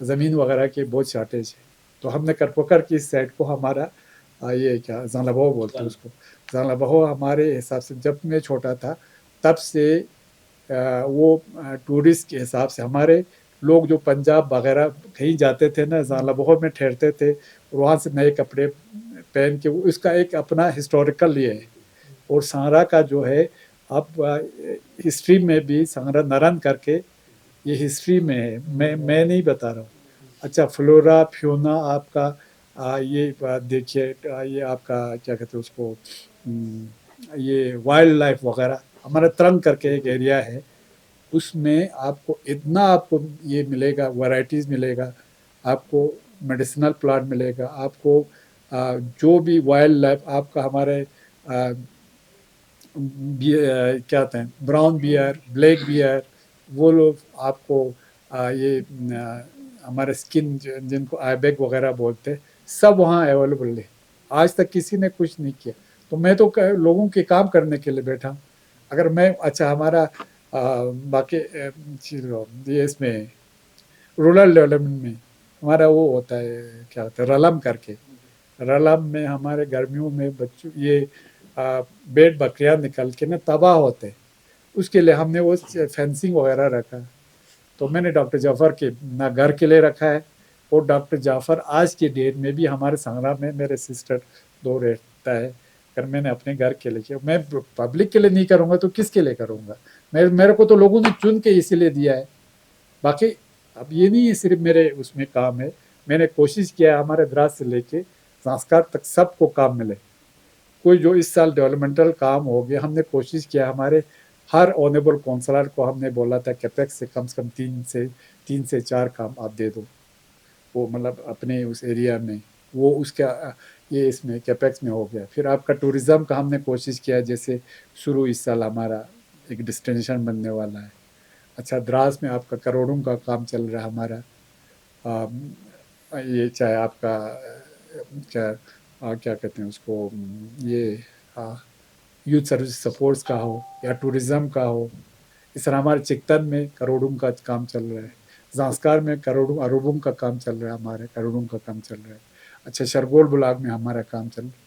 زمین وغیرہ کی بہت شارٹیج ہے. تو ہم نے کرپوکر کی سائڈ کو ہمارا یہ کیا زانلا بہو بولتے ہیں اس کو, زانلا بہو ہمارے حساب سے جب میں چھوٹا تھا تب سے وہ ٹورسٹ کے حساب سے ہمارے لوگ جو پنجاب وغیرہ کہیں جاتے تھے نا زانلا بہو میں ٹھہرتے تھے اور وہاں سے نئے کپڑے پہن کے, اس کا ایک اپنا ہسٹوریکل یہ ہے. اور سانگرا کا جو ہے اب ہسٹری میں بھی سانگرا نرن کر کے یہ ہسٹری میں ہے, میں نہیں بتا رہا ہوں. اچھا فلورا فیونا آپ کا یہ دیکھیے, یہ آپ کا کیا کہتے ہیں اس کو, یہ وائلڈ لائف وغیرہ ہمارا ترنگ کر کے ایک ایریا ہے, اس میں آپ کو اتنا آپ کو یہ ملے گا, ورائٹیز ملے گا, آپ کو میڈیسنل پلانٹ ملے گا, آپ کو جو بھی وائلڈ لائف آپ کا ہمارے کیا کہتے ہیں براؤن بیئر, بلیک بیئر, وہ لوگ آپ کو یہ ہمارے اسکن جن کو آئی بیگ وغیرہ بولتے ہیں سب وہاں اویلیبل ہے. آج تک کسی نے کچھ نہیں کیا. تو میں تو لوگوں کے کام کرنے کے لیے بیٹھا ہوں. اگر میں اچھا ہمارا باقی یہ اس میں رورل ڈیولپمنٹ میں ہمارا وہ ہوتا ہے کیا ہوتا ہے رلم کر کے, رلم میں ہمارے گرمیوں میں بچوں یہ بیٹ بکریاں نکل کے نا تباہ ہوتے, اس کے لیے ہم نے وہ فینسنگ وغیرہ رکھا. تو میں نے ڈاکٹر جعفر کے نہ گھر کے لیے رکھا ہے, اور ڈاکٹر جعفر آج کے ڈیٹ میں بھی ہمارے سانگرا میں میرے سسٹر 2 رہتا ہے. اگر میں نے اپنے گھر کے لیے کیا, میں پبلک کے لیے نہیں کروں گا تو کس کے لیے کروں گا. میرے کو تو لوگوں نے چن کے اسی لیے دیا ہے. باقی اب یہ نہیں ہے صرف میرے اس میں کام ہے, میں نے کوشش کیا ہے ہمارے دراز سے لے کے زانسکار تک سب کو کام ملے. کوئی جو اس سال ڈیولپمنٹل کام ہو گیا, ہم نے کوشش کیا ہمارے ہر آنریبل کونسلر کو ہم نے بولا تھا کیپیکس سے کم 3 سے 4 کام آپ دے دو, وہ مطلب اپنے اس ایریا میں, وہ اس کا یہ اس میں کیپیکس میں ہو گیا. پھر آپ کا ٹورزم کا ہم نے کوشش کیا, جیسے شروع اس سال ہمارا ایک ڈسٹینیشن بننے والا ہے. اچھا دراز میں آپ کا کروڑوں کا کام چل رہا ہے ہمارا, یہ چاہے آپ کا کیا کہتے ہیں اس کو, یہ یوتھ سروس سپورٹس کا ہو یا ٹورزم کا ہو. اس طرح ہمارے چکتن میں کروڑوں کا کام چل رہا ہے, زانسکار میں کروڑوں اربوں کا کام چل رہا ہے, ہمارے کروڑوں کا کام چل رہا ہے. اچھا شرگول بلاک میں ہمارا کام چل رہا ہے.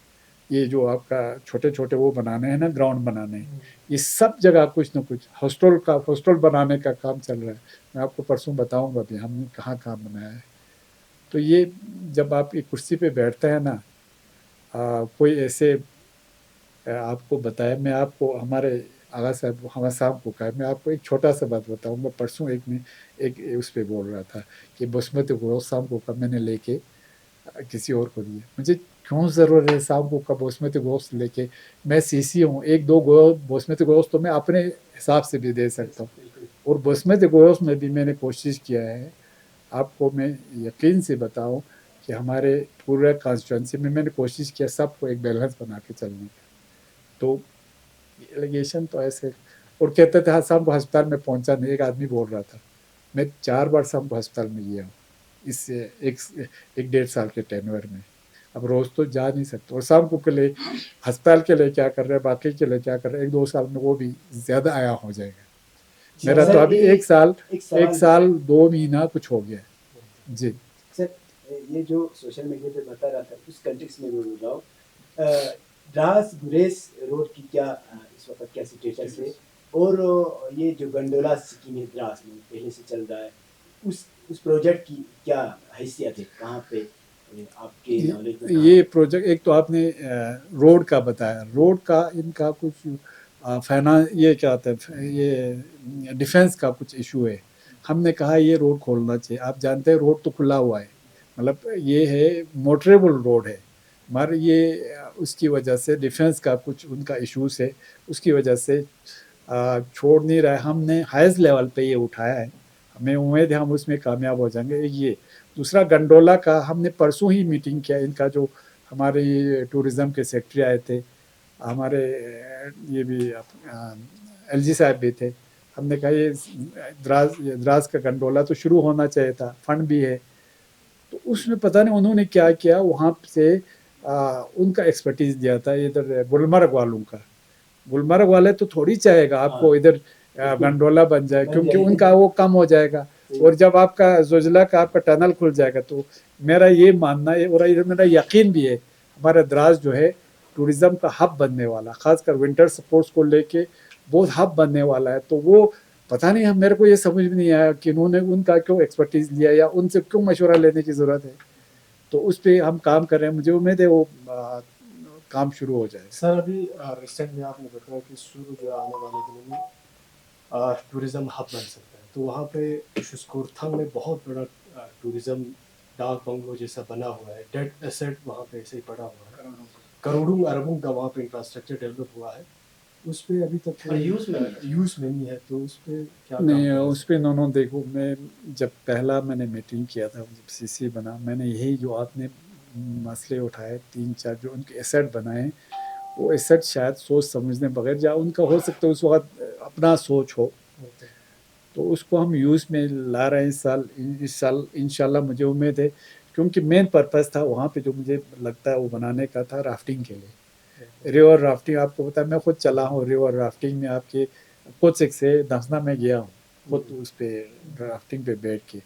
یہ جو آپ کا چھوٹے چھوٹے وہ بنانے ہیں نا, گراؤنڈ بنانے ہیں, یہ سب جگہ کچھ نہ کچھ. ہاسٹل بنانے کا کام چل رہا ہے, میں آپ کو پرسوں بتاؤں گا بھی ہم نے کہاں کام بنایا ہے. تو یہ جب آپ ایک کرسی پہ بیٹھتے ہیں نا, کوئی ایسے آپ کو بتایا, میں آپ کو ہمارے آغا صاحب ہمارے صاحب کو کہا, میں آپ کو ایک چھوٹا سا بات بتاؤں گا. پرسوں ایک اس پہ بول رہا تھا کہ بسمتی گوشت صاحب کو میں نے لے کے کسی اور کو دیا. مجھے کیوں ضرورت ہے صاحب کو بسمتی گوشت لے کے, میں CC ہوں, 1-2 بسمتی گوشت تو میں اپنے حساب سے بھی دے سکتا ہوں. اور بسمتی گوشت میں بھی میں نے کوشش کیا ہے, آپ کو میں یقین سے بتاؤں کہ ہمارے پورے کانسٹیچوئنسی میں نے کوشش کیا سب کو ایک بیلنس بنا کے چلنے کا. تو ایلیگیشن تو ایسے, اور کہتے تھے شام کو ہسپتال میں پہنچا نہیں. ایک آدمی بول رہا تھا, میں 4 بار شام کو ہسپتال میں گیا ہوں اس سے 1-1.5 سال کے ٹینور میں. اب روز تو جا نہیں سکتا, اور شام کو کے لیے ہسپتال کے لیے کیا کر رہے ہیں, باقی کے لیے کیا کر رہے ہیں, 1-2 سال میں وہ بھی زیادہ آیا ہو جائے گا. میرا تو ابھی 1 سال 2 مہینہ کچھ ہو گیا. جی سر, یہ جو سوشل میڈیا پہ بتا رہا تھا اس کنٹیکس میں بول رہا ہوں, دراز گریس روڈ کی کیا اس وقت کیا سچویشن ہے, اور یہ جو گنڈولا اسکیم ہے دراز میں پہلے سے چل رہا ہے, اس پروجیکٹ کی کیا حیثیت ہے, کہاں پہ آپ کے نالج میں؟ یہ پروجیکٹ ایک تو آپ نے روڈ کا بتایا, روڈ کا ان کا کچھ یہ کیا ہوتا ہے, یہ ڈیفینس کا کچھ ایشو ہے. ہم نے کہا یہ روڈ کھولنا چاہیے. آپ جانتے ہیں روڈ تو کھلا ہوا ہے, مطلب یہ ہے موٹریبل روڈ ہے, مگر یہ اس کی وجہ سے ڈیفینس کا کچھ ان کا ایشوز ہے, اس کی وجہ سے چھوڑ نہیں رہا ہے. ہم نے ہائیسٹ لیول پہ یہ اٹھایا ہے, ہمیں امید ہے ہم اس میں کامیاب ہو جائیں گے. یہ دوسرا گنڈولا کا ہم نے پرسوں ہی میٹنگ کیا, ان کا جو ہمارے ٹورزم کے سیکرٹری آئے تھے, ہمارے یہ بھی LG صاحب بھی تھے. ہم نے کہا یہ دراز کا گنڈولا تو شروع ہونا چاہیے تھا, فنڈ بھی ہے. تو اس میں پتہ نہیں انہوں نے کیا کیا, وہاں سے ان کا ایکسپرٹیز دیا تھا ادھر گلمرگ والوں کا. گلمرگ والے تو تھوڑی چاہے گا آپ کو ادھر گنڈولا بن جائے, کیونکہ ان کا وہ کم ہو جائے گا. اور جب آپ کا زلزلہ کا آپ کا ٹنل کھل جائے گا تو میرا یہ ماننا ہے اور یہ میرا یقین بھی ہے ہمارا دراز جو ہے ٹورزم کا ہب بننے والا، خاص کر ونٹر سپورٹس کو لے کے بہت ہب بننے والا ہے. تو وہ پتہ نہیں ہم میرے کو یہ سمجھ میں نہیں آیا کہ انہوں نے ان کا کیوں ایکسپرٹیز لیا یا ان سے کیوں مشورہ لینے کی ضرورت ہے. تو اس پہ ہم کام کر رہے ہیں، مجھے امید ہے وہ کام شروع ہو جائے. سر ابھی ریسنٹ میں آپ نے بتایا کہ سورو جو آنے والے دنوں میں ٹورزم ہب بن سکتا ہے، تو وہاں پہ شسکورتھنگ میں بہت بڑا ٹورزم ڈاک بنگلو جیسا بنا ہوا ہے، ڈیڈ ایسٹ وہاں پہ ایسے ہی پڑا ہوا ہے، کروڑوں اربوں کا وہاں پہ انفراسٹرکچر ڈیولپ ہوا ہے، اس پہ ابھی تک یوز میں نہیں ہے. تو اس پہ کیا نہیں اس پہ انہوں دیکھو، میں جب پہلا میں نے میٹنگ کیا تھا جب سی سی بنا، میں نے یہی جو آپ نے مسئلے اٹھائے 3-4 جو ان کے ایسٹ بنائے، وہ ایسٹ شاید سوچ سمجھنے بغیر جا ان کا ہو سکتا ہے اس وقت اپنا سوچ ہو، تو اس کو ہم یوز میں لا رہے ہیں اس سال انشاءاللہ. مجھے امید ہے کیونکہ مین پرپز تھا وہاں پہ جو مجھے لگتا ہے وہ بنانے کا تھا رافٹنگ کے لیے. ریور رافٹنگ آپ کو پتا ہے، میں خود چلا ہوں ریور رافٹنگ میں، آپ کے کوچک سے دھنسنا میں گیا ہوں خود اس پہ رافٹنگ پہ بیٹھ کے.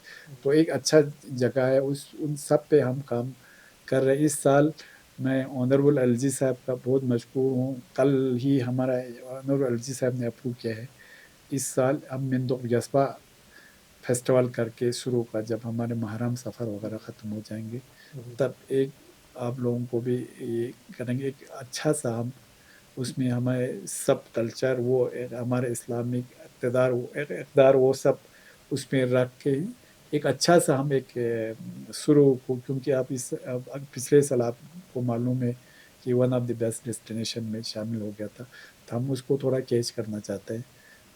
تو ایک اچھا جگہ ہے، ان سب پہ ہم کام کر رہے ہیں. اس سال میں آنریبل ایل جی صاحب کا بہت مشکور ہوں، کل ہی ہمارا آنریبل ایل جی صاحب نے اپروو کیا ہے اس سال ہم مندوق جذبہ فیسٹیول کر کے شروع کا، جب ہمارے محرم سفر وغیرہ ختم ہو جائیں گے تب ایک آپ لوگوں کو بھی یہ کریں گے، ایک اچھا سا ہم اس میں ہمارے سب کلچر وہ ہمارے اسلامک اقدار وہ سب اس میں رکھ کے ایک اچھا سا ہم ایک شروع کو، کیونکہ آپ پچھلے سال آپ کو معلوم ہے کہ one of the best destination میں شامل ہو گیا تھا، تو ہم اس کو تھوڑا کیچ کرنا چاہتے ہیں.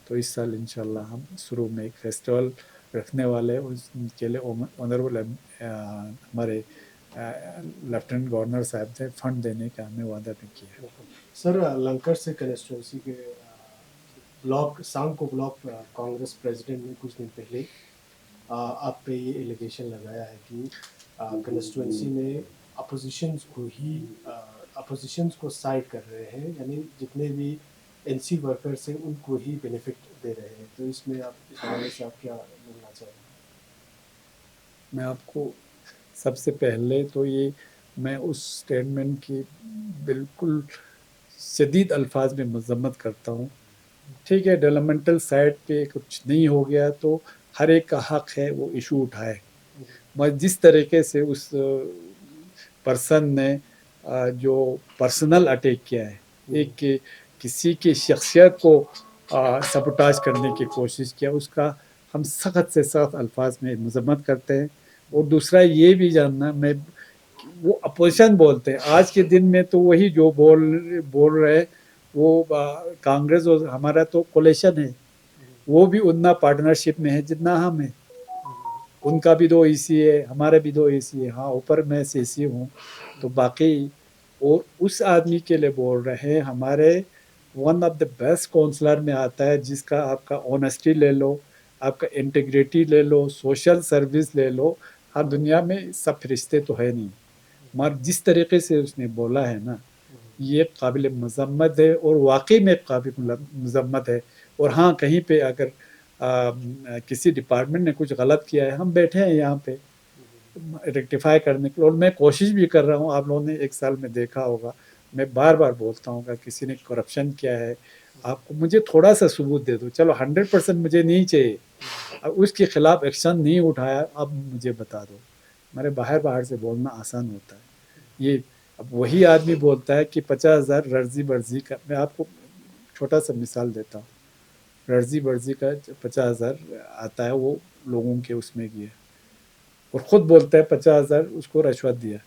تو اس سال انشاءاللہ ہم شروع میں ایک فیسٹیول رکھنے والے، اس کے لیے آنریبل ہمارے لیفٹیننٹ گورنر صاحب نے فنڈ دینے کا ہمیں وعدہ بھی کیا. سر لنکر سے کنسٹیٹوینسی کے بلاک سانگ کو بلاک کانگریس پریزیڈنٹ نے کچھ دن پہلے آپ پہ یہ ایلیگیشن لگایا ہے کہ کنسٹیٹوینسی میں اپوزیشنز کو سائڈ کر رہے ہیں، یعنی جتنے بھی این سی ورکرس ہیں ان کو ہی بینیفٹ دے رہے ہیں. تو اس میں آپ اس حوالے سے آپ کیا بولنا چاہیں گے؟ میں آپ کو سب سے پہلے تو یہ میں اس سٹیٹمنٹ کی بالکل شدید الفاظ میں مذمت کرتا ہوں. ٹھیک ہے، ڈیولپمنٹل سائڈ پہ کچھ نہیں ہو گیا تو ہر ایک کا حق ہے وہ ایشو اٹھائے، مگر جس طریقے سے اس پرسن نے جو پرسنل اٹیک کیا ہے، ایک کسی کی شخصیت کو سبوٹاج کرنے کی کوشش کیا، اس کا ہم سخت سے سخت الفاظ میں مذمت کرتے ہیں. اور دوسرا یہ بھی جاننا، میں وہ اپوزیشن بولتے ہیں آج کے دن میں، تو وہی جو بول رہے وہ کانگریس اور ہمارا تو کولیشن ہے، وہ بھی اتنا پارٹنرشپ میں ہے جتنا ہم ہیں. ان کا بھی 2 ای سی ہے، ہمارے بھی 2 ای سی ہے، ہاں اوپر میں سی سی ہوں. تو باقی اور اس آدمی کے لیے بول رہے ہیں، ہمارے one of the best counsellor میں آتا ہے جس کا آپ کا آنیسٹی لے لو، آپ کا انٹیگریٹی لے لو، سوشل سروس لے لو. ہر دنیا میں سب فرشتے تو ہے نہیں، مگر جس طریقے سے اس نے بولا ہے نا، یہ قابل مذمت ہے اور واقعی میں قابل مذمت ہے. اور ہاں کہیں پہ اگر کسی ڈپارٹمنٹ نے کچھ غلط کیا ہے، ہم بیٹھے ہیں یہاں پہ ریکٹیفائی کرنے کے لیے، اور میں کوشش بھی کر رہا ہوں. آپ لوگوں نے 1 سال میں دیکھا ہوگا، میں بار بار بولتا ہوں کہ کسی نے کرپشن کیا ہے، آپ کو مجھے تھوڑا سا ثبوت دے دو، چلو 100% مجھے نہیں چاہیے، اس کے خلاف ایکشن نہیں اٹھایا، اب مجھے بتا دو. میرے باہر سے بولنا آسان ہوتا ہے. یہ اب وہی آدمی بولتا ہے کہ 50,000 ررزی برزی کا، میں آپ کو چھوٹا سا مثال دیتا ہوں. ررزی برزی کا 50,000 آتا ہے، وہ لوگوں کے اس میں گیا اور خود بولتا ہے 50,000 اس کو رشوت دیا.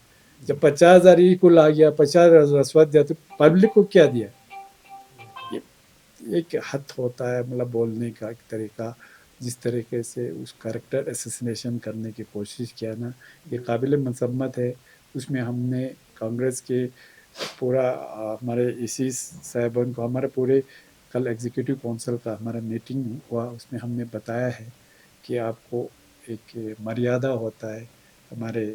جب 50,000 ای کو لا گیا، 50,000 رشوت دیا، تو پبلک کو کیا دیا؟ ایک حد ہوتا ہے مطلب بولنے کا ایک طریقہ. جس طریقے سے اس کریکٹر اسیسنیشن کرنے کی کوشش کیا نا، یہ قابل مذمت ہے. اس میں ہم نے کانگریس کے پورا ہمارے اسی صاحبان کو، ہمارے پورے کل ایگزیکٹو کونسل کا ہمارا میٹنگ ہوا، اس میں ہم نے بتایا ہے کہ آپ کو ایک مریادہ ہوتا ہے ہمارے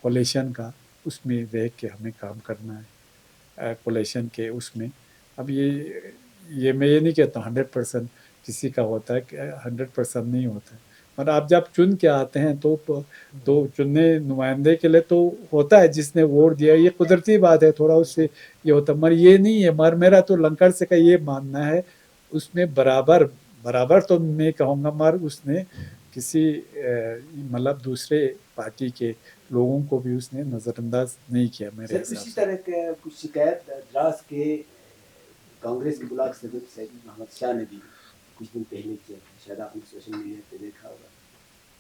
کولیشن کا، اس میں رہ کے ہمیں کام کرنا ہے کولیشن کے اس میں. اب یہ میں یہ نہیں کہتا ہوں 100% کسی کا ہوتا ہے کہ 100% نہیں ہوتا ہے، مگر آپ جب چن کے آتے ہیں تو چننے نمائندے کے لیے تو ہوتا ہے جس نے ووٹ دیا، یہ قدرتی بات ہے، تھوڑا اس سے یہ ہوتا ہے، مگر یہ نہیں ہے، مگر میرا تو لنکڑ سے کا یہ ماننا ہے اس نے برابر تو میں کہوں گا، مگر اس نے کسی مطلب دوسرے پارٹی کے لوگوں کو بھی اس نے نظر انداز نہیں کیا میرے سر حساب اسی سے۔ طرح کا کچھ شکایت دراز کے کانگریس کے بلاک صدر سعید محمد شاہ نے بھی کچھ دن پہلے کیا تھا، شاید آپ نے سوشل میڈیا پہ دیکھا ہوگا.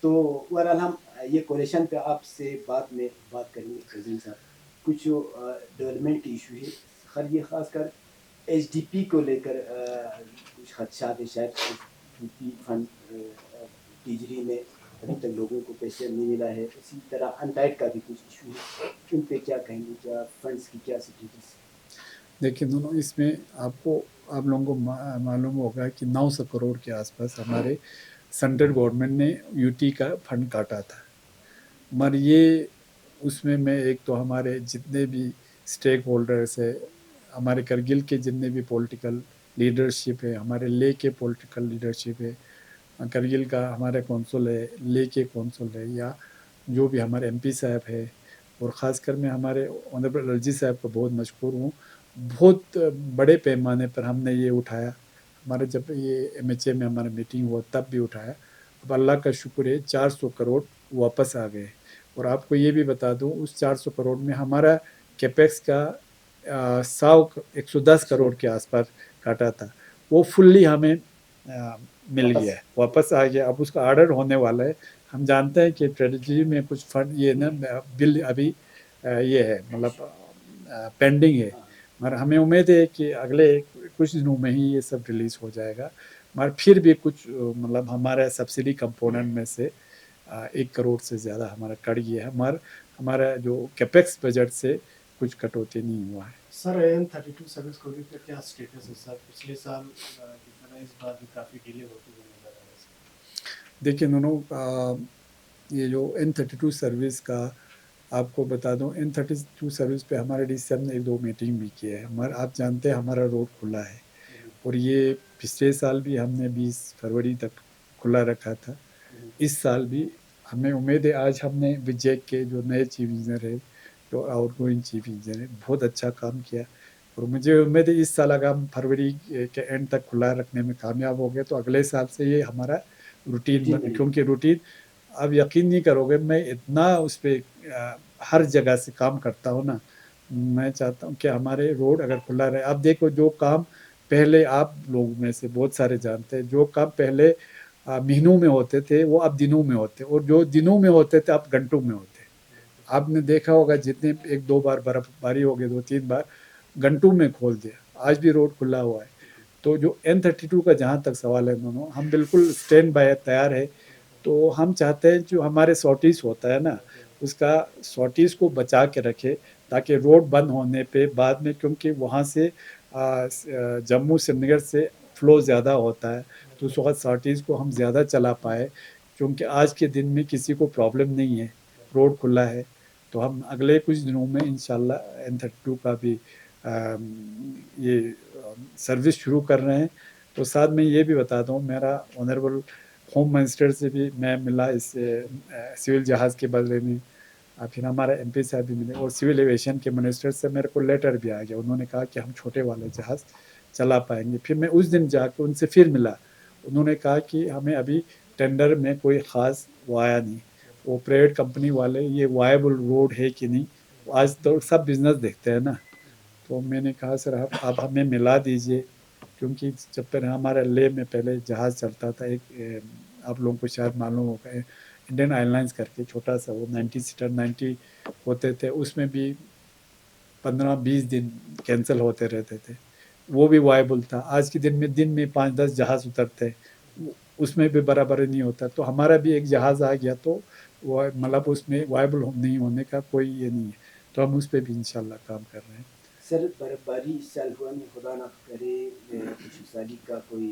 تو بہرحال ہم یہ کولیشن پہ آپ سے بعد میں بات کریں گے فیضان صاحب. کچھ جو ڈیولپمنٹ کے ایشو ہے، خیر یہ خاص کر ایچ ڈی پی کو لے کر کچھ خدشات ہیں، شاید ایچ ڈی پی فنڈ تیجری میں ابھی تک لوگوں کو پیسے نہیں ملا ہے. اسی طرح انٹائٹ کا بھی کچھ ایشو ہے، ان پہ کیا کہیں گے، کیا فنڈس کی کیا سٹیٹس؟ دیکھیں دونوں اس میں آپ لوگوں کو معلوم ہوگا کہ 900 کروڑ کے آس پاس ہمارے سینٹرل گورنمنٹ نے یو ٹی کا فنڈ کاٹا تھا، مگر یہ اس میں ایک تو ہمارے جتنے بھی اسٹیک ہولڈرس ہے، ہمارے کرگل کے جتنے بھی پولیٹیکل لیڈرشپ ہے، ہمارے لے کے پولیٹیکل لیڈرشپ ہے، کرگل کا ہمارے کونسل ہے، لے کے کونسل ہے، یا جو بھی ہمارے ایم پی صاحب ہے، اور خاص کر میں ہمارے آنریبل الرجی صاحب کو بہت مشکور ہوں. بہت بڑے پیمانے پر ہم نے یہ اٹھایا، ہمارے جب یہ ایم ایچ اے میں ہمارا میٹنگ ہوا تب بھی اٹھایا. اب اللہ کا شکر ہے 400 کروڑ واپس آ گئے. اور آپ کو یہ بھی بتا دوں اس 400 کروڑ میں ہمارا کیپیکس کا 110 کروڑ کے آس پاس کاٹا تھا، وہ فلی ہمیں مل گیا ہے، واپس آ گیا. اب اس کا آرڈر ہونے والا ہے. ہم جانتے ہیں کہ ٹریجری میں کچھ فنڈ یہ نا بل ابھی یہ ہے مطلب پینڈنگ ہے، مگر ہمیں امید ہے کہ اگلے کچھ دنوں میں ہی یہ سب ریلیز ہو جائے گا. مگر پھر بھی کچھ مطلب ہمارا سبسڈی کمپوننٹ میں سے 1 کروڑ سے زیادہ ہمارا کٹ گیا ہے، مگر ہمارا جو کیپیکس بجٹ سے کچھ کٹوتی نہیں ہوا ہے. سر M32 سروس کوریڈور کا کیا اسٹیٹس ہے سر؟ پچھلے سال کی طرح اس بار بھی کافی ڈیلے ہوتے ہوئے نظر آ رہا ہے سر. دیکھیں دونوں یہ جو N32 سروس کا آپ کو بتا دوں، N32 سروس پہ ہمارے ڈی سی نے 1-2 میٹنگ بھی کیا ہے، مگر آپ جانتے ہیں ہمارا روڈ کھلا ہے، اور یہ پچھلے سال بھی ہم نے 20 فروری تک کھلا رکھا تھا. اس سال بھی ہمیں امید ہے. آج ہم نے وجیک کے جو نئے چیف انجینئر ہے، جو آؤٹ گوئنگ چیف انجینئر ہے، بہت اچھا کام کیا، اور مجھے امید ہے اس سال اگر ہم فروری کے اینڈ تک کھلا رکھنے میں کامیاب ہو گئے تو اگلے سال سے یہ ہمارا روٹین بنے، کیونکہ روٹین اب یقین نہیں کرو گے، میں اتنا اس پہ ہر جگہ سے کام کرتا ہوں نا. میں چاہتا ہوں کہ ہمارے روڈ اگر کھلا رہے. اب دیکھو جو کام پہلے آپ لوگوں میں سے بہت سارے جانتے ہیں، جو کام پہلے مہینوں میں ہوتے تھے وہ اب دنوں میں ہوتے، اور جو دنوں میں ہوتے تھے اب گھنٹوں میں ہوتے. آپ نے دیکھا ہوگا جتنے 1-2 بار برف باری ہو گئی، 2-3 بار گھنٹوں میں کھول دیا. آج بھی روڈ کھلا ہوا ہے. تو جو N32 کا جہاں تک سوال ہے دونوں، ہم بالکل اسٹینڈ بائی تیار ہے. تو ہم چاہتے ہیں جو ہمارے سوٹیز ہوتا ہے نا، اس کا سوٹیز کو بچا کے رکھے، تاکہ روڈ بند ہونے پہ بعد میں، کیونکہ وہاں سے جموں سری نگر سے فلو زیادہ ہوتا ہے، تو اس وقت سارٹیز کو ہم زیادہ چلا پائے. کیونکہ آج کے دن میں کسی کو پرابلم نہیں ہے، روڈ کھلا ہے. تو ہم اگلے کچھ دنوں میں انشاءاللہ N32 کا بھی یہ سروس شروع کر رہے ہیں. تو ساتھ میں یہ بھی بتا دوں، میرا آنریبل ہوم منسٹر سے بھی میں ملا اس سول جہاز کے بدلے میں، پھر ہمارا ایم پی صاحب بھی ملے، اور سول ایویشن کے منسٹر سے میرے کو لیٹر بھی آ گیا. انہوں نے کہا کہ ہم چھوٹے والے جہاز چلا پائیں گے. پھر میں اس دن جا کے ان سے پھر ملا. انہوں نے کہا کہ ہمیں ابھی ٹینڈر میں کوئی خاص وہ آیا نہیں، وہ پرائیویٹ کمپنی والے یہ وائبل روڈ ہے کہ نہیں، آج تو سب بزنس دیکھتے ہیں نا. تو میں نے کہا سر آپ ہمیں ملا دیجئے، کیونکہ جب پہلے ہمارا لے میں پہلے جہاز چلتا تھا، ایک آپ لوگوں کو شاید معلوم ہوگا، انڈین ایئر لائنس کر کے چھوٹا سا، وہ 90 سیٹر 90 ہوتے تھے، اس میں بھی 15-20 دن کینسل ہوتے رہتے تھے. وہ بھی وائبل تھا. آج کے دن میں 5-10 جہاز اترتے، اس میں بھی برابر نہیں ہوتا. تو ہمارا بھی ایک جہاز آ گیا، تو وہ مطلب اس میں وائبل نہیں ہونے کا کوئی یہ نہیں ہے. تو ہم اس پہ بھی انشاءاللہ کام کر رہے ہیں. سر برف باری اس سال ہوا نہیں، خدا نہ کرے خشک سالی کا کوئی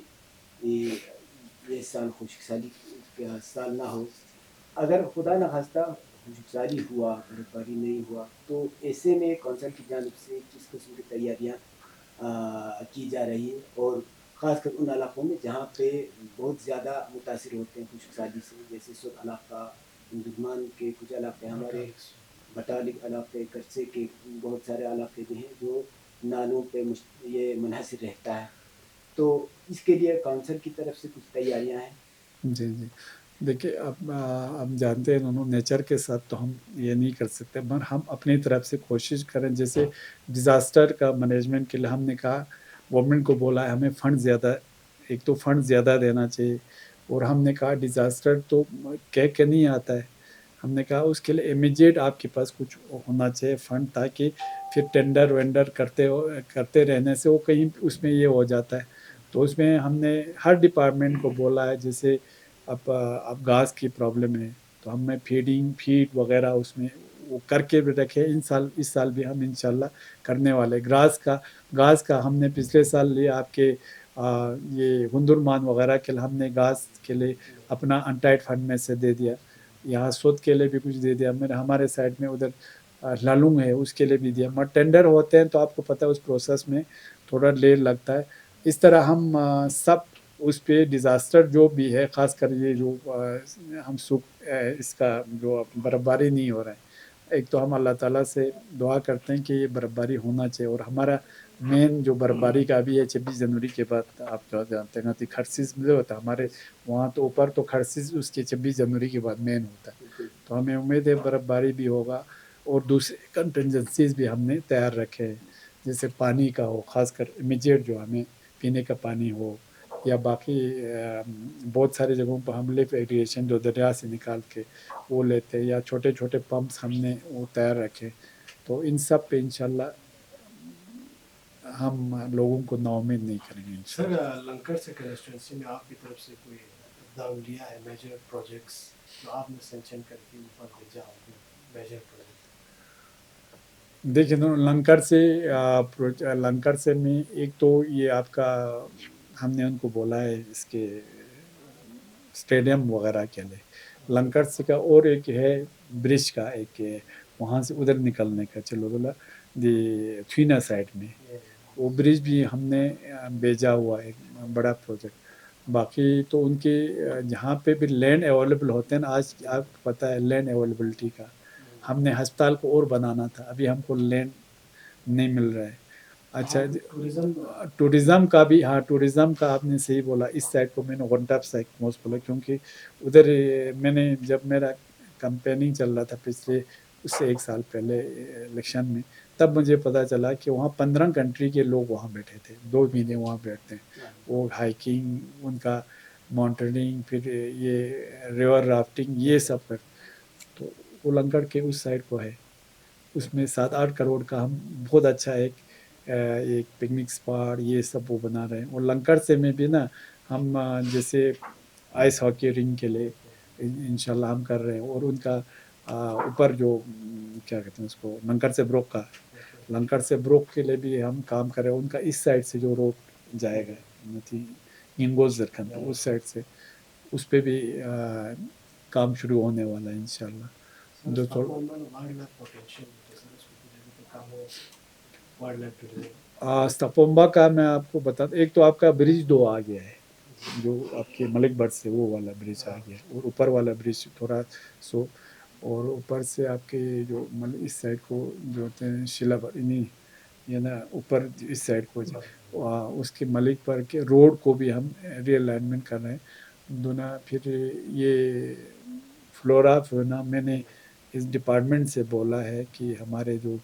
یہ سال خشک سالی کا سال نہ ہو. اگر خدا نہ خواستہ خشک سالی ہوا، برف باری نہیں ہوا، تو ایسے میں کونسل کی جانب سے کس قسم کی تیاریاں کی جا رہی ہیں، اور خاص کر ان علاقوں میں جہاں پہ بہت زیادہ متاثر ہوتے ہیں خشک سالی سے، جیسے سرخ علاقہ، ہندوستان کے کچھ علاقے، ہمارے بٹالک علاقے، کرسے کے بہت سارے علاقے بھی ہیں جو نالوں پہ یہ منحصر رہتا ہے. تو اس کے لیے کونسل کی طرف سے کچھ تیاریاں ہیں؟ جی جی دیکھیے اب ہم جانتے ہیں دونوں نیچر کے ساتھ تو ہم یہ نہیں کر سکتے، مگر ہم اپنی طرف سے کوشش کریں. جیسے ڈیزاسٹر کا مینجمنٹ کے لیے ہم نے کہا، گورنمنٹ کو بولا ہے ہمیں فنڈ زیادہ، ایک تو فنڈ زیادہ دینا چاہیے، اور ہم نے کہا ڈیزاسٹر تو کہہ کے نہیں آتا ہے، ہم نے کہا اس کے لیے امیجیٹ آپ کے پاس کچھ ہونا چاہیے فنڈ، تاکہ پھر ٹینڈر وینڈر کرتے رہنے سے وہ کہیں اس میں یہ ہو جاتا ہے. تو اس میں ہم نے ہر ڈپارٹمنٹ کو بولا ہے، جیسے اب گھاس کی پرابلم ہے تو ہم نے فیڈ وغیرہ اس میں وہ کر کے بھی رکھے. اس سال بھی ہم انشاءاللہ کرنے والے. گھاس کا ہم نے پچھلے سال لیا آپ کے یہ ہندرمان وغیرہ کے لیے ہم نے گھاس کے لیے اپنا انٹائڈ فنڈ میں سے دے دیا. یہاں سود کے لیے بھی کچھ دے دیا. ہمارے سائڈ میں ادھر لالونگ ہے اس کے لیے بھی دیا. مگر ٹینڈر ہوتے ہیں تو آپ کو پتہ ہے اس پروسیس میں تھوڑا دیر لگتا ہے. اس طرح ہم سب اس پہ ڈیزاسٹر جو بھی ہے، خاص کر یہ جو ہم اس کا جو برفباری نہیں ہو رہا ہے، ایک تو ہم اللہ تعالیٰ سے دعا کرتے ہیں کہ یہ برفباری ہونا چاہیے. اور ہمارا مین جو برفباری کا ابھی ہے 26 جنوری کے بعد آپ جو جانتے ہیں کہ خرسیز میں ہوتا ہے ہمارے وہاں، تو اوپر تو خرسیز اس کے 26 جنوری کے بعد مین ہوتا ہے. تو ہمیں امید ہے برفباری بھی ہوگا. اور دوسرے کنٹینجنسیز بھی ہم نے تیار رکھے ہیں، جیسے پانی کا ہو، خاص کر امیجیٹ جو ہمیں پینے کا پانی ہو، یا باقی بہت ساری جگہوں پر ہم لفٹ ایریگیشن جو دریا سے نکال کے وہ لیتے، یا چھوٹے چھوٹے پمپس ہم نے وہ تیار رکھے. تو ان سب پہ انشاءاللہ ہم لوگوں کو نا امید نہیں کریں گے سر انشاءاللہ. لنکر سے کنسٹیٹوینسی میں آپ کی طرف سے کوئی اقدام لیا ہے، میجر پروجیکٹس جو آپ نے سینکشن کر کے اوپر بھیجا ہو، میجر پروجیکٹ؟ دیکھیں لنکر سے میں ایک تو یہ آپ کا ہم نے ان کو بولا ہے اس کے اسٹیڈیم وغیرہ کے لیے لنکر سے کا، اور ایک ہے برج کا، ایک وہاں سے ادھر نکلنے کا چلو بولا دی تھوینا سائڈ میں، وہ برج بھی ہم نے بھیجا ہوا ہے، ایک بڑا پروجیکٹ. باقی تو ان کے جہاں پہ بھی لینڈ اویلیبل ہوتے ہیں نا، آج آپ کو پتہ ہے لینڈ اویلیبلٹی کا، ہم نے ہسپتال کو اور بنانا تھا، ابھی ہم کو لینڈ نہیں مل رہا ہے. اچھا ٹورزم کا بھی، ہاں ٹورزم کا آپ نے صحیح بولا. اس سائڈ کو میں نے ون ٹاپ سائڈ موسٹ بولا، کیونکہ ادھر میں نے جب میرا کمپیننگ چل رہا تھا پچھلے اس سے 1 سال پہلے الیکشن میں، تب مجھے پتا چلا کہ وہاں 15 کنٹری کے لوگ وہاں بیٹھے تھے، 2 مہینے وہاں بیٹھتے ہیں. وہ ہائیکنگ، ان کا ماؤنٹیننگ، پھر یہ ریور رافٹنگ، یہ سب کر. تو وہ لنکڑ کے اس سائڈ کو ہے، اس میں 7-8 کروڑ کا ہم بہت اچھا ایک پکنک اسپاٹ یہ سب وہ بنا رہے ہیں. اور لنکڑ سے میں بھی نا ہم جیسے آئس ہاکی رنگ کے لیے انشاءاللہ ہم کر رہے ہیں. اور ان کا اوپر جو کیا کہتے ہیں اس کو، لنکڑ سے بروک کے لیے بھی ہم کام کر رہے ہیں. ان کا اس سائڈ سے جو روڈ جائے گا گنگوز زرکن، اس سائڈ سے اس پہ بھی کام شروع ہونے والا ہے انشاءاللہ. جو ستپومبا کا میں آپ کو بتا دوں، ایک تو آپ کا برج 2 آ گیا ہے، جو آپ کے ملک بٹ سے وہ والا برج آ گیا ہے، اور اوپر والا برج تھوڑا سو، اور اوپر سے آپ کے جو اس سائڈ کو جو ہوتے ہیں شیلا نہیں یہ نا اوپر اس سائڈ کو اس کے ملک پر کے روڈ کو بھی ہم ری الائنمنٹ کر رہے ہیں دونوں. پھر یہ فلورا فونا میں نے اس ڈپارٹمنٹ سے بولا ہے کہ ہمارے جو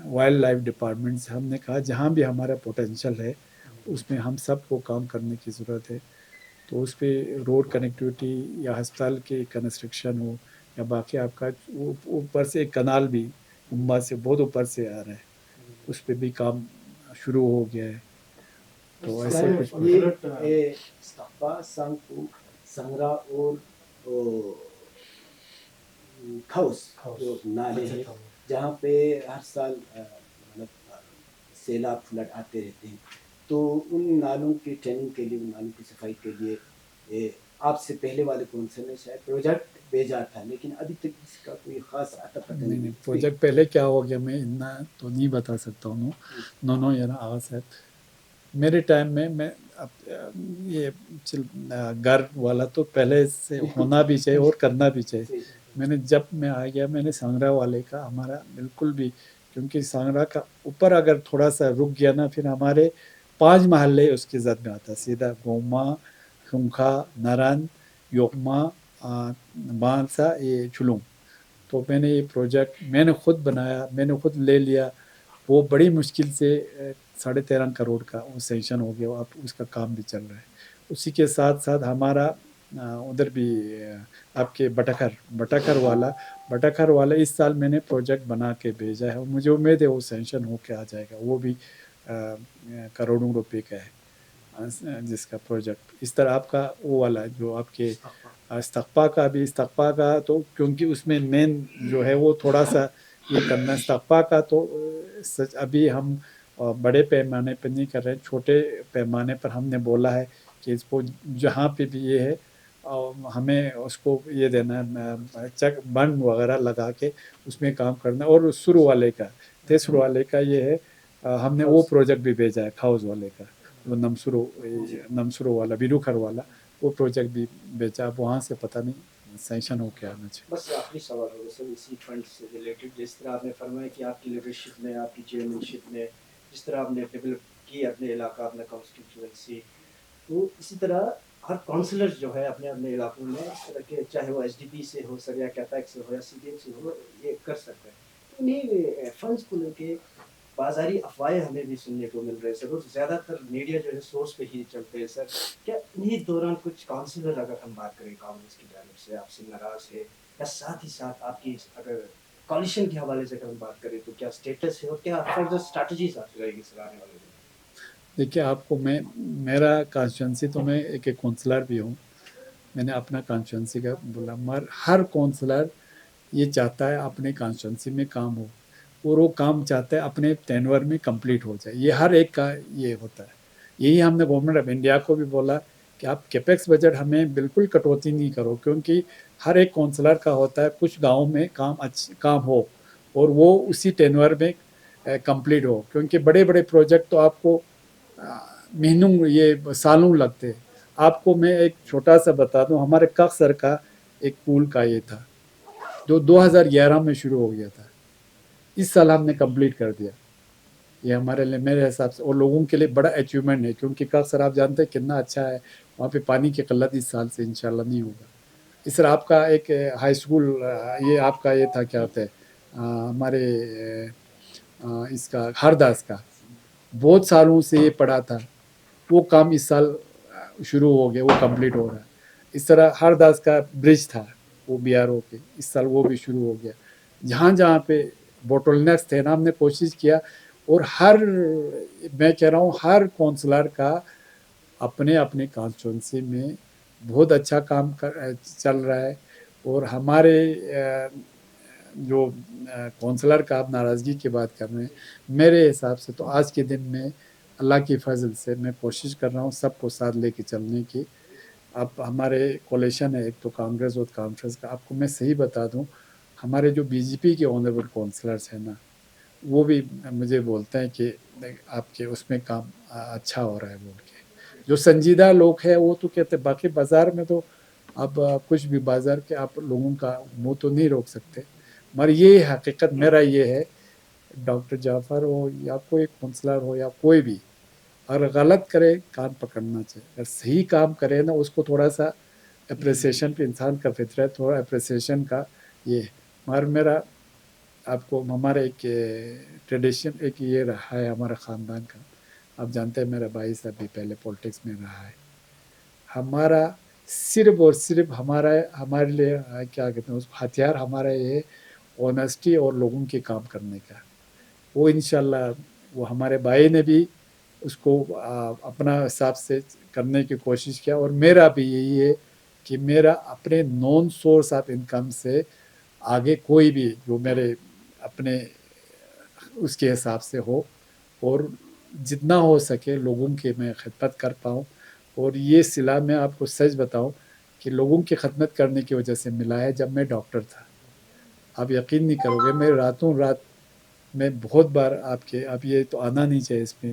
وائلڈ لائف ڈپارٹمنٹ سے ہم نے کہا جہاں بھی ہمارا پوٹینشیل ہے اس میں ہم سب کو کام کرنے کی ضرورت ہے. تو اس پہ روڈ کنیکٹیویٹی یا ہسپتال کے کنسٹرکشن ہو، یا باقی آپ کا اوپر سے ایک کنال بھی امبا سے بہت اوپر سے آ رہا ہے، اس پہ بھی کام شروع ہو گیا ہے. تو ایسے کچھ یہ استفا سانگپو سنگرا اور کھوس جو نالے ہیں جہاں پہ ہر سال مطلب سیلاب فلڈ آتے رہتے ہیں، تو ان نالوں کی ٹریننگ کے لیے، ان نالوں کی صفائی کے لیے آپ سے پہلے والے کونسل نے شاید پروجیکٹ بھیجا تھا، لیکن ابھی تک اس کا کوئی خاص اتا پتہ نہیں پروجیکٹ پہلے کیا ہو گیا میں اتنا تو نہیں بتا سکتا ہوں. نو یا آغاز صاحب میرے ٹائم میں یہ گھر والا تو پہلے سے ہونا بھی چاہیے اور کرنا بھی چاہیے. میں نے جب میں آ گیا میں نے سانگرا والے کا ہمارا بالکل بھی، کیونکہ سانگرا کا اوپر اگر تھوڑا سا رک گیا نا پھر ہمارے 5 محلے اس کی زد میں آتا سیدھا گوما، خنخا، نرن، یوکما، بانسا، یہ چلوں. تو میں نے یہ پروجیکٹ میں نے خود بنایا، میں نے خود لے لیا. وہ بڑی مشکل سے 13.5 کروڑ کا وہ سینکشن ہو گیا. اب اس کا کام بھی چل رہا ہے. اسی کے ساتھ ساتھ ہمارا ادھر بھی آپ کے بٹاکر والا اس سال میں نے پروجیکٹ بنا کے بھیجا ہے. مجھے امید ہے وہ سینکشن ہو کے آ جائے گا. وہ بھی کروڑوں روپے کا ہے جس کا پروجیکٹ. اس طرح آپ کا وہ والا جو آپ کے استقبا کا تو کیونکہ اس میں مین جو ہے وہ تھوڑا سا یہ کرنا. استقبا کا تو ابھی ہم بڑے پیمانے پر نہیں کر رہے، چھوٹے پیمانے پر ہم نے بولا ہے کہ اس کو جہاں پہ بھی یہ ہے ہمیں اس کو یہ دینا ہے چیک بند وغیرہ لگا کے اس میں کام کرنا. اور سرو والے کا تیسر والے کا یہ ہے ہم نے وہ پروجیکٹ بھی بھیجا ہے کھاؤز والے کا، وہ نمسرو والا بیروکھر والا وہ پروجیکٹ بھی بیچا. اب وہاں سے پتہ نہیں سینکشن ہو کے آنا چاہیے. بس آخری سوال ہوگا سر اسی فنڈ سے ریلیٹڈ. جس طرح آپ نے فرمایا کہ آپ کی لیڈرشپ میں، آپ کی چیئرمین میں جس طرح آپ نے ڈیولپ کی اپنے علاقہ، اپنا کانسٹیٹیوئنسی، تو اسی طرح ہر کونسلر جو ہے اپنے اپنے علاقوں میں اس طرح کے چاہے وہ ایس ڈی پی سے ہو سر یا کیپیک سے ہو یا سی ڈی ایم سے ہو یہ کر سکتا ہے. انہیں فنڈس کو لے کے بازاری افواہیں ہمیں بھی سننے کو مل رہے سر، اور زیادہ تر میڈیا جو ہے سورس پہ ہی چلتے ہیں سر. کیا انہیں دوران کچھ کاؤنسلر اگر ہم بات کریں کانگریس کی جانب سے آپ سے ناراض ہے، یا ساتھ ہی ساتھ آپ کی اگر کوalition کے حوالے سے اگر ہم بات کریں تو کیا اسٹیٹس ہے اور کیا فردر اسٹریٹجیز آپ رہے گی سر آنے والے دن؟ دیکھیے آپ کو میرا کانسٹیچوئنسی تو میں ایک کونسلر بھی ہوں. میں نے اپنا کانسٹیچوئنسی کا بولا، مگر ہر کونسلر یہ چاہتا ہے اپنے کانسٹیچوئنسی میں کام ہو، اور وہ کام چاہتا ہے اپنے ٹینور میں کمپلیٹ ہو جائے. یہ ہر ایک کا یہ ہوتا ہے. یہی ہم نے گورنمنٹ آف انڈیا کو بھی بولا کہ آپ کیپیکس بجٹ ہمیں بالکل کٹوتی نہیں کرو، کیونکہ ہر ایک کونسلر کا ہوتا ہے کچھ گاؤں میں کام ہو اور وہ اسی ٹینور میں کمپلیٹ ہو. کیونکہ بڑے بڑے پروجیکٹ تو آپ کو مہینوں یہ سالوں لگتے. آپ کو میں ایک چھوٹا سا بتا دوں، ہمارے کاک سر کا ایک پول کا یہ تھا جو 2011 میں شروع ہو گیا تھا. اس سال ہم نے کمپلیٹ کر دیا. یہ ہمارے لیے میرے حساب سے اور لوگوں کے لیے بڑا اچیومنٹ ہے، کیونکہ کاک سر آپ جانتے ہیں کتنا اچھا ہے. وہاں پہ پانی کی قلت اس سال سے انشاءاللہ نہیں ہوگا. اس طرح آپ کا ایک ہائی اسکول یہ آپ کا یہ تھا کیا ہوتا ہے ہمارے اس کا ہرداس کا بہت سالوں سے یہ پڑا تھا، وہ کام اس سال شروع ہو گیا، وہ کمپلیٹ ہو رہا ہے. اس طرح ہرداس کا برج تھا وہ بی آر او کے، اس سال وہ بھی شروع ہو گیا. جہاں جہاں پہ بوٹل نیکس تھے نا ہم نے کوشش کیا. اور میں کہہ رہا ہوں ہر کونسلر کا اپنے اپنے کانسٹیچوئنسی میں بہت اچھا کام چل رہا ہے. اور ہمارے جو کونسلر کا آپ ناراضگی کی بات کر رہے ہیں، میرے حساب سے تو آج کے دن میں اللہ کی فضل سے میں کوشش کر رہا ہوں سب کو ساتھ لے کے چلنے کی. اب ہمارے کولیشن ہے ایک تو کانگریس اور کانفرنس کا. آپ کو میں صحیح بتا دوں، ہمارے جو بی جے پی کے آنریبل کونسلرس ہیں نا وہ بھی مجھے بولتے ہیں کہ آپ کے اس میں کام اچھا ہو رہا ہے بول کے. جو سنجیدہ لوگ ہیں وہ تو کہتے ہیں، باقی بازار میں تو اب کچھ بھی بازار کے آپ لوگوں کا منہ تو نہیں روک سکتے. مگر یہ حقیقت میرا یہ ہے، ڈاکٹر جعفر ہو یا کوئی کونسلر ہو یا کوئی بھی اگر غلط کرے کان پکڑنا چاہیے. اگر صحیح کام کرے نا اس کو تھوڑا سا اپریسیشن پہ انسان کا فطرت تھوڑا اپریسیشن کا یہ. مگر میرا آپ کو ہمارا ایک ٹریڈیشن ایک یہ رہا ہے ہمارا خاندان کا. آپ جانتے ہیں میرا بھائی صاحب بھی پہلے پولیٹکس میں رہا ہے. ہمارا صرف اور صرف ہمارے لیے کیا کہتے ہیں اس کو ہتھیار ہمارا یہ ہے اونیسٹی اور لوگوں کے کام کرنے کا. وہ انشاءاللہ وہ ہمارے بھائی نے بھی اس کو اپنا حساب سے کرنے کی کوشش کیا. اور میرا بھی یہی ہے کہ میرا اپنے نون سورس آف انکم سے آگے کوئی بھی جو میرے اپنے اس کے حساب سے ہو اور جتنا ہو سکے لوگوں کی میں خدمت کر پاؤں. اور یہ صلہ میں آپ کو سچ بتاؤں کہ لوگوں کی خدمت کرنے کی وجہ سے ملا ہے. جب میں ڈاکٹر تھا آپ یقین نہیں کرو گے، میں راتوں رات میں بہت بار آپ کے اب یہ تو آنا نہیں چاہیے اس میں